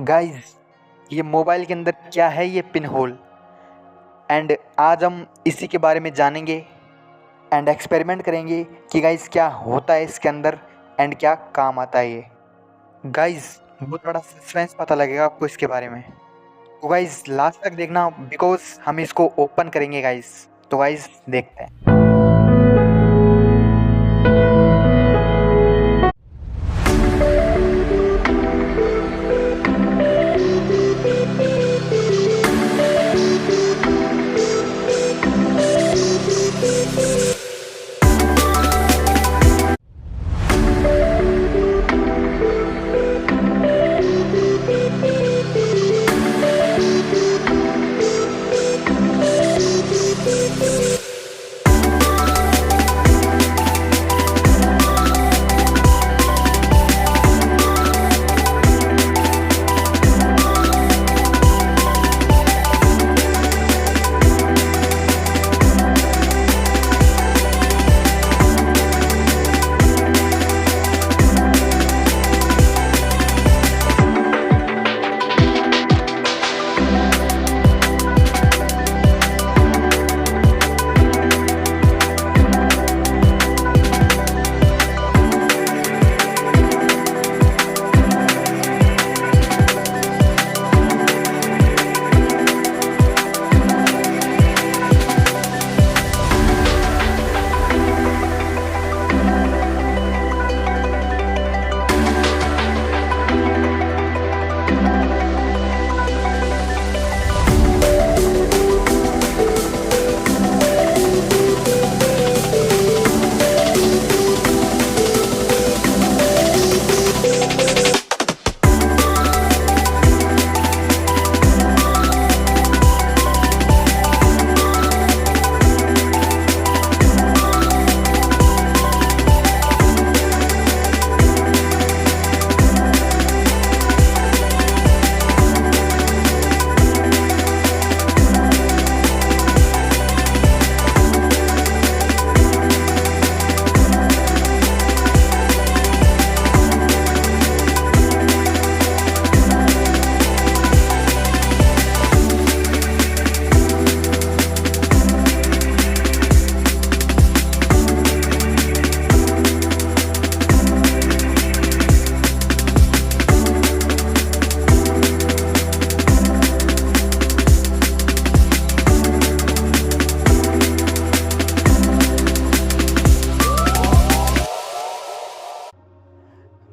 Guys, ये mobile के अंदर क्या है ये पिन होल। एंड आज हम इसी के बारे में जानेंगे एंड एक्सपेरिमेंट करेंगे कि गाइस क्या होता है इसके अंदर एंड क्या काम आता है ये। गाइस, बहुत बड़ा सस्पेंस पता लगेगा आपको इसके बारे में, तो गाइस लास्ट तक देखना बिकॉज हम इसको ओपन करेंगे गाइस। तो गाइस देखते हैं।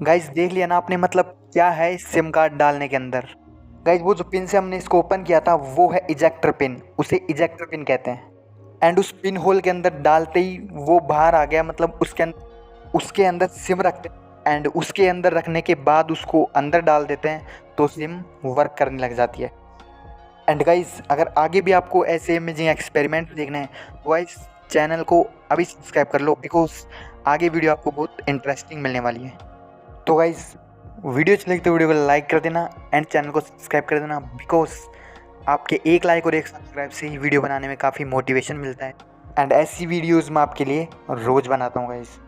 गाइस देख लिया ना आपने, मतलब क्या है इस सिम कार्ड डालने के अंदर। गाइस वो जो पिन से हमने इसको ओपन किया था वो है इजेक्टर पिन, उसे इजेक्टर पिन कहते हैं। एंड उस पिन होल के अंदर डालते ही वो बाहर आ गया, मतलब उसके अंदर सिम रखते हैं एंड उसके अंदर रखने के बाद उसको अंदर डाल देते हैं तो सिम वर्क करने लग जाती है। एंड गाइस अगर आगे भी आपको ऐसे इमेजिंग एक्सपेरिमेंट देखने हैं तो गाइस चैनल को अभी सब्सक्राइब कर लो बिकॉज आगे वीडियो आपको बहुत इंटरेस्टिंग मिलने वाली है। तो गाइस वीडियो अच्छी लगी तो वीडियो को लाइक कर देना एंड चैनल को सब्सक्राइब कर देना बिकॉज आपके एक लाइक और एक सब्सक्राइब से ही वीडियो बनाने में काफ़ी मोटिवेशन मिलता है। एंड ऐसी वीडियोज़ मैं आपके लिए रोज़ बनाता हूँ गाइस।